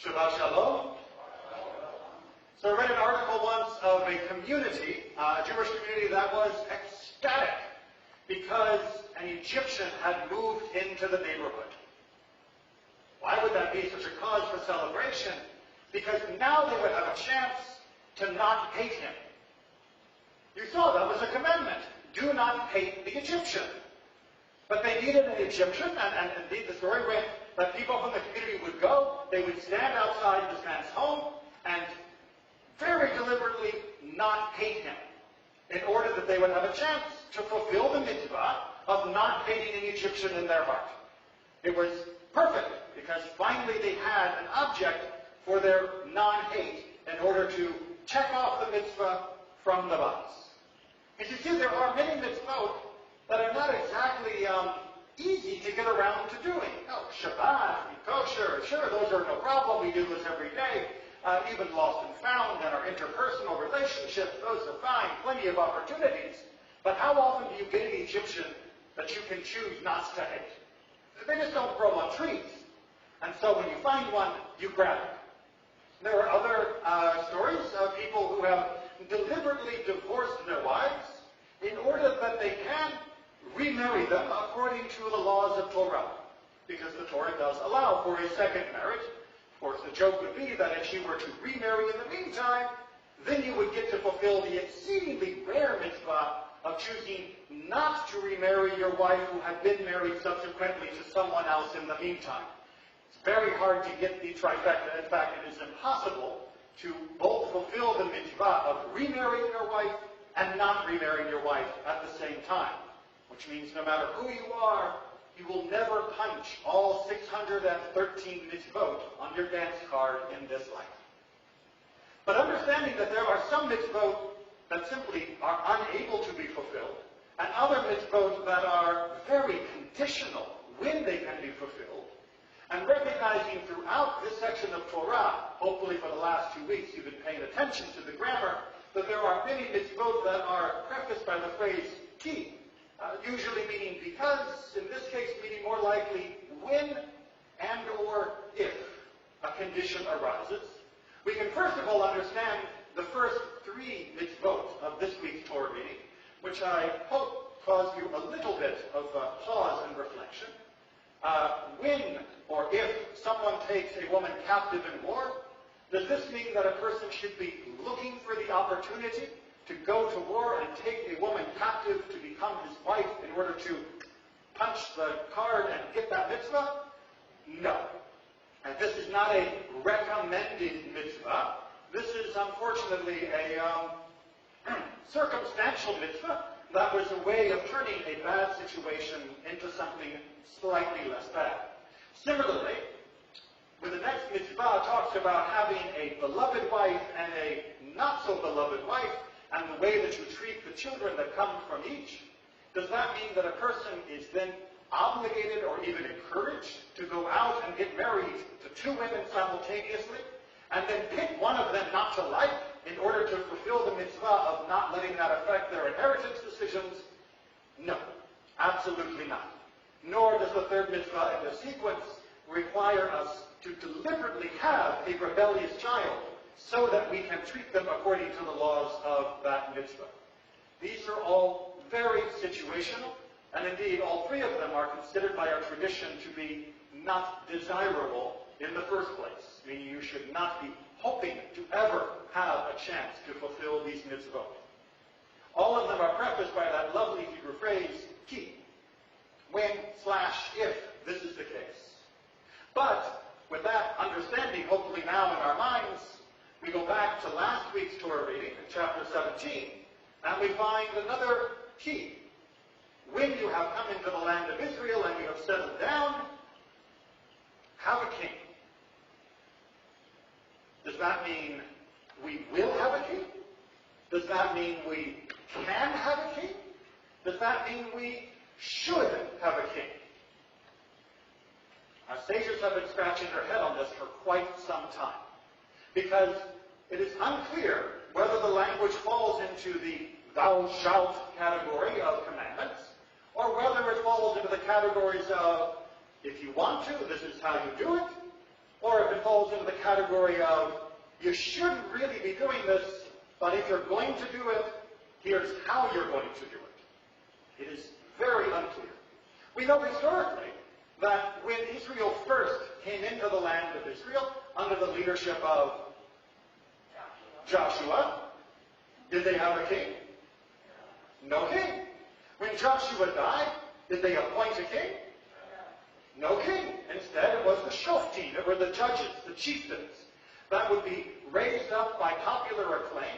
Shabbat Shalom. So I read an article once of a community, a Jewish community that was ecstatic because an Egyptian had moved into the neighborhood. Why would that be such a cause for celebration? Because now they would have a chance to not hate him. You saw that was a commandment. Do not hate the Egyptian. But they needed an Egyptian, and indeed the story went that people from the community would go, they would stand outside this man's home, and very deliberately not hate him, in order that they would have a chance to fulfill the mitzvah of not hating an Egyptian in their heart. It was perfect, because finally they had an object for their non-hate in order to check off the mitzvah from the box. And you see, there are many mitzvot that are not exactly easy to get around to doing. Oh, Shabbat, kosher, sure, those are no problem. We do this every day. Even lost and found and our interpersonal relationships, those are fine, plenty of opportunities. But how often do you get an Egyptian that you can choose not to hate? They just don't grow on trees. And so when you find one, you grab it. There are other stories of people who have deliberately divorced their wives in order that they can remarry them according to the laws of Torah. Because the Torah does allow for a second marriage. Of course, the joke would be that if she were to remarry in the meantime, then you would get to fulfill the exceedingly rare mitzvah of choosing not to remarry your wife who had been married subsequently to someone else in the meantime. It's very hard to get the trifecta. In fact, it is impossible to both fulfill the mitzvah of remarrying your wife and not remarrying your wife at the same time. Which means no matter who you are, you will never punch all 613 mitzvot on your dance card in this life. But understanding that there are some mitzvot that simply are unable to be fulfilled, and other mitzvot that are very conditional when they can be fulfilled, and recognizing throughout this section of Torah, hopefully for the last 2 weeks you've been paying attention to the grammar, that there are many mitzvot that are prefaced by the phrase ki, usually meaning because, in this case meaning more likely when and or if a condition arises. We can first of all understand the first 3 mitzvot of this week's Torah reading, which I hope cause you a little bit of pause and reflection. When or if someone takes a woman captive in war, does this mean that a person should be looking for the opportunity to go to war and take a woman captive to become his wife in order to punch the card and get that mitzvah? No. And this is not a recommended mitzvah. This is unfortunately a circumstantial mitzvah that was a way of turning a bad situation into something slightly less bad. Similarly, when the next mitzvah talks about having a beloved wife and a not so beloved wife, and the way that you treat the children that come from each, does that mean that a person is then obligated or even encouraged to go out and get married to 2 women simultaneously, and then pick one of them not to like in order to fulfill the mitzvah of not letting that affect their inheritance decisions? No, absolutely not. Nor does the third mitzvah in the sequence require us to deliberately have a rebellious child so that we can treat them according to the laws of that mitzvah. These are all very situational, and indeed all 3 of them are considered by our tradition to be not desirable in the first place, meaning you should not be hoping to ever have a chance to fulfill these mitzvot. All of them are prefaced by that lovely Hebrew phrase, ki, when/if this is the case. But with that understanding, hopefully now in our minds, we go back to last week's Torah reading in chapter 17, and we find another key. When you have come into the land of Israel and you have settled down, have a king. Does that mean we will have a king? Does that mean we can have a king? Does that mean we should have a king? Our sages have been scratching their head on this for quite some time, because it is unclear whether the language falls into the thou shalt category of commandments, or whether it falls into the categories of if you want to, this is how you do it, or if it falls into the category of, you shouldn't really be doing this, but if you're going to do it, here's how you're going to do it. It is very unclear. We know historically that when Israel first came into the land of Israel under the leadership of Joshua, did they have a king? No king. When Joshua died, did they appoint a king? No king. Instead, it was the shoftim, it were the judges, the chieftains, that would be raised up by popular acclaim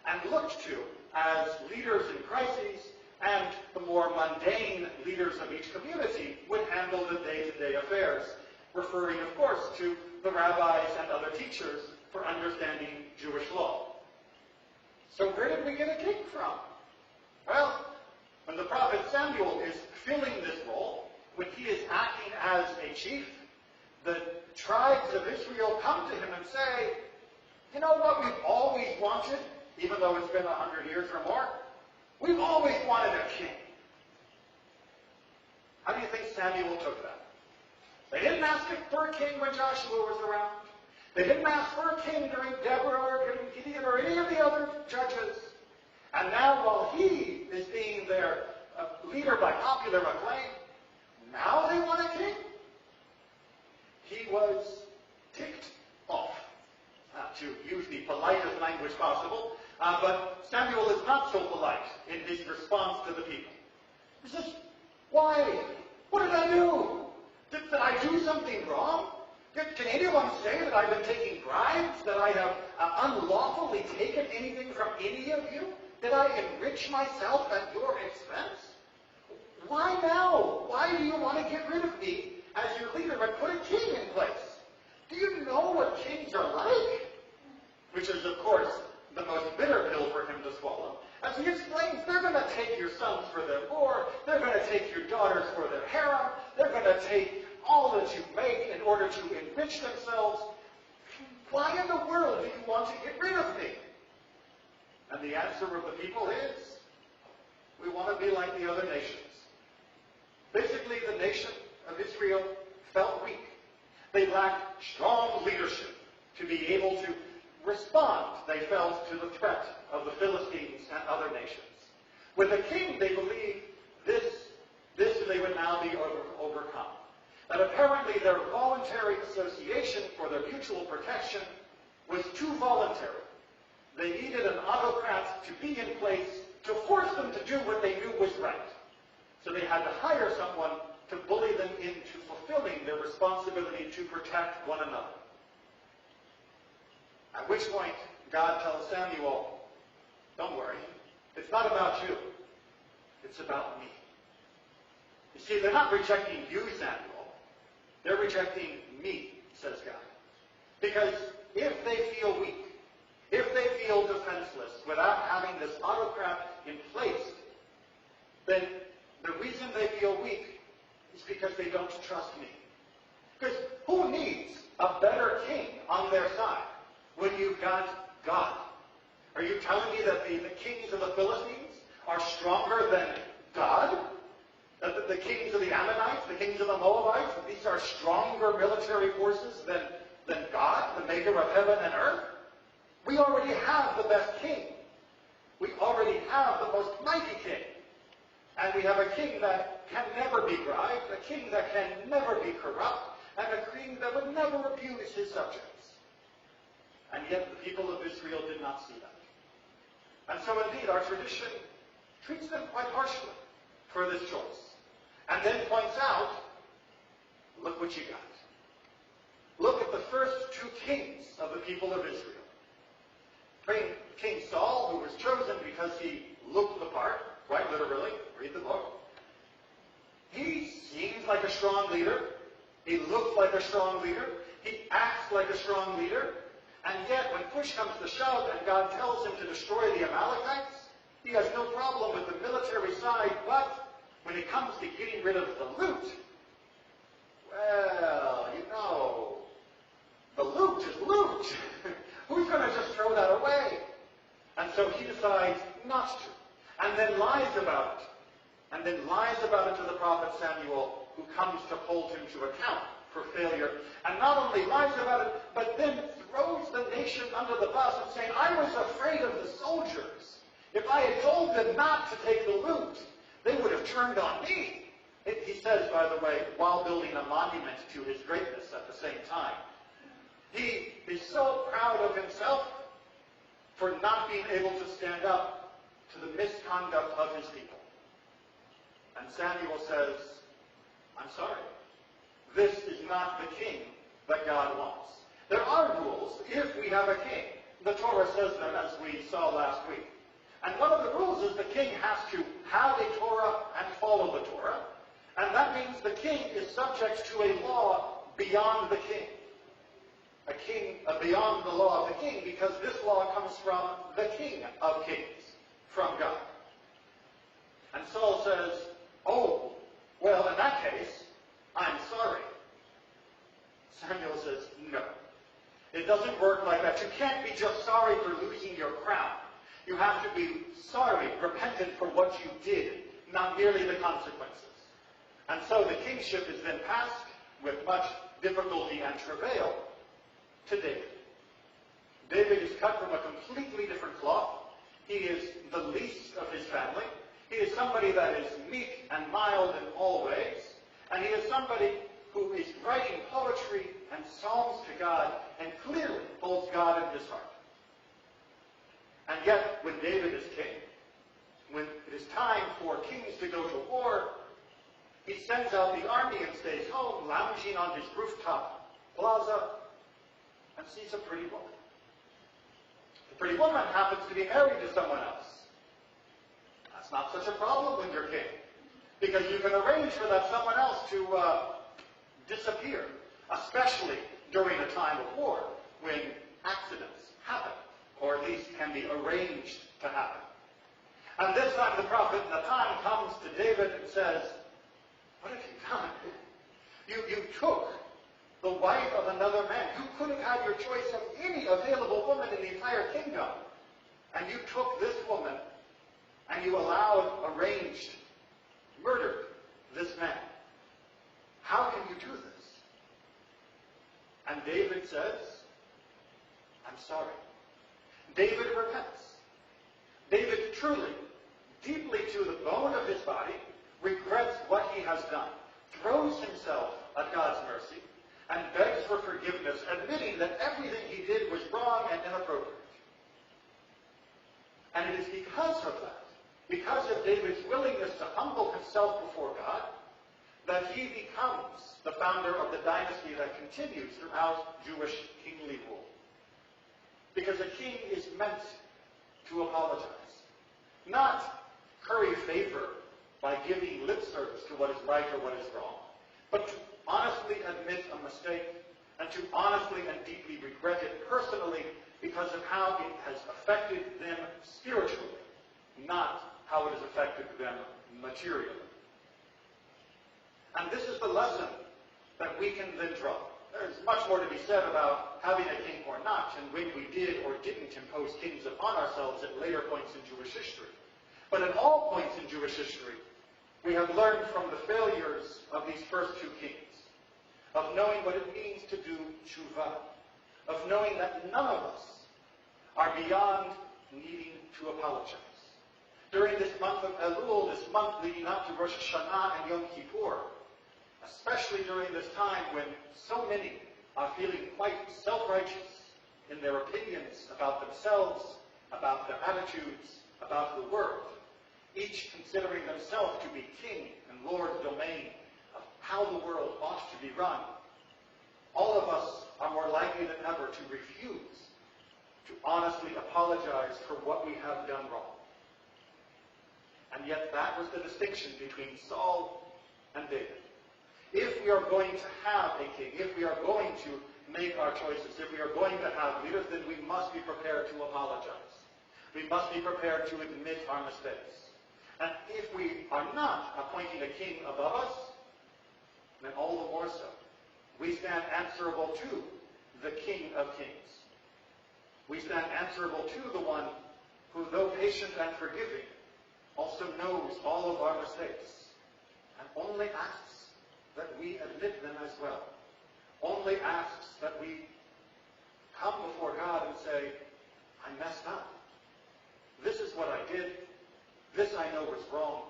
and looked to as leaders in crises, and the more mundane leaders of each community would handle the day-to-day affairs, referring, of course, to the rabbis and other teachers for understanding Jewish law. So where did we get a king from? Well, when the prophet Samuel is filling this role, when he is acting as a chief, the tribes of Israel come to him and say, you know what we've always wanted, even though it's been 100 years or more? We've always wanted a king. How do you think Samuel took that? They didn't ask for a king when Joshua was around. They didn't ask for a king during Deborah or during Gideon or any of the other judges. And now while he is being their leader by popular acclaim, now they want a king? He was ticked off, to use the politest language possible. But Samuel is not so polite in his response to the people. He says, why? What did I do? Did I do something wrong? Can anyone say that I've been taking bribes? That I have unlawfully taken anything from any of you? Did I enrich myself at your expense? Why now? Why do you want to get rid of me as your leader and put a king in place? Do you know what kings are like? Which is, of course, the most bitter pill for him to swallow. As he explains, they're going to take your sons for their war, they're going to take your daughters for their harem, they're going to take all that you make in order to enrich themselves. Why in the world do you want to get rid of me? And the answer of the people is, we want to be like the other nations. Basically, the nation of Israel felt weak. They lacked strong leadership to be able to respond, they felt, to the threat of the Philistines and other nations. With a king, they believed this they would now be overcome. That apparently their voluntary association for their mutual protection was too voluntary. They needed an autocrat to be in place to force them to do what they knew was right. So they had to hire someone to bully them into fulfilling their responsibility to protect one another. At which point, God tells Samuel, don't worry, it's not about you, it's about me. You see, they're not rejecting you, Samuel, they're rejecting me, says God. Because if they feel weak, if they feel defenseless without having this autocrat in place, then the reason they feel weak is because they don't trust me. Because who needs a better king on their side when you've got God? Are you telling me that the kings of the Philistines are stronger than God? That the kings of the Ammonites, the kings of the Moabites, that these are stronger military forces than God, the maker of heaven and earth? We already have the best king. We already have the most mighty king. And we have a king that can never be bribed, a king that can never be corrupt, and a king that would never abuse his subjects. And yet the people of Israel did not see that. And so indeed our tradition treats them quite harshly for this choice. And then points out, look what you got. Look at the first two kings of the people of Israel. King Saul, who was chosen because he looked the part, quite literally, read the book. He seems like a strong leader. He looks like a strong leader. He acts like a strong leader. And yet, when push comes to shove and God tells him to destroy the Amalekites, he has no problem with the military side, but when it comes to getting rid of the loot, well, you know, the loot is loot. Who's going to just throw that away? And so he decides not to, and then lies about it. And then lies about it to the prophet Samuel, who comes to hold him to account for failure, and not only lies about it, but then throws the nation under the bus and saying, I was afraid of the soldiers. If I had told them not to take the loot, they would have turned on me. He says, by the way, while building a monument to his greatness at the same time. He is so proud of himself for not being able to stand up to the misconduct of his people. And Samuel says, I'm sorry. This is not the king that God wants. There are rules if we have a king. The Torah says them, as we saw last week. And one of the rules is the king has to have a Torah and follow the Torah. And that means the king is subject to a law beyond the king. A king beyond the law of the king, because this law comes from the King of Kings, from God. And Saul says, oh, well, in that case, I'm sorry. Samuel says, no. It doesn't work like that. You can't be just sorry for losing your crown. You have to be sorry, repentant for what you did, not merely the consequences. And so the kingship is then passed with much difficulty and travail to David. David is cut from a completely different cloth. He is the least of his family. He is somebody that is meek and mild in all ways. And he is somebody who is writing poetry and psalms to God and clearly holds God in his heart. And yet, when David is king, when it is time for kings to go to war, he sends out the army and stays home, lounging on his rooftop plaza, and sees a pretty woman. The pretty woman happens to be married to someone else. That's not such a problem when you're king, because you can arrange for that someone else to disappear, especially during a time of war when accidents happen, or at least can be arranged to happen. And this time the prophet Nathan comes to David and says, what have you done? You took the wife of another man. You could have had your choice of any available woman in the entire kingdom. And you took this woman and you allowed, arranged, murdered this man. How can you do this? And David says, I'm sorry. David repents. David truly, deeply to the bone of his body, regrets what he has done, throws himself at God's mercy, and begs for forgiveness, admitting that everything he did was wrong and inappropriate. And it is because of that, because of David's willingness to humble himself before God, that he becomes the founder of the dynasty that continues throughout Jewish kingly rule. Because a king is meant to apologize, not curry favor by giving lip service to what is right or what is wrong, but to honestly admit a mistake and to honestly and deeply regret it personally because of how it has affected them spiritually, not how it has affected them materially. And this is the lesson that we can then draw. There's much more to be said about having a king or not, and when we did or didn't impose kings upon ourselves at later points in Jewish history. But at all points in Jewish history, we have learned from the failures of these first two kings, of knowing what it means to do tshuva, of knowing that none of us are beyond needing to apologize. During this month of Elul, this month leading up to Rosh Hashanah and Yom Kippur, especially during this time when so many are feeling quite self-righteous in their opinions about themselves, about their attitudes, about the world, each considering themselves to be king and lord domain of how the world ought to be run, all of us are more likely than ever to refuse to honestly apologize for what we have done wrong. And yet that was the distinction between Saul and David. If we are going to have a king, if we are going to make our choices, if we are going to have leaders, then we must be prepared to apologize. We must be prepared to admit our mistakes. And if we are not appointing a king above us, then all the more so. We stand answerable to the King of Kings. We stand answerable to the one who, though patient and forgiving, also knows all of our mistakes and only asks that we admit them as well. only asks that we come before God and say, I messed up. This is what I did. This I know was wrong.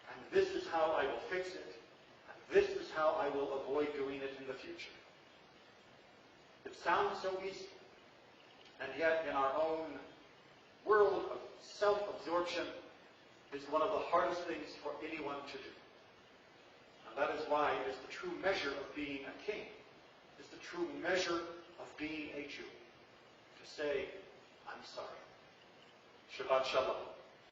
And this is how I will fix it. And this is how I will avoid doing it in the future. It sounds so easy. And yet in our own world of self-absorption is one of the hardest things for anyone to do. And that is why it is the true measure of being a king. It's the true measure of being a Jew. To say, I'm sorry. Shabbat Shalom.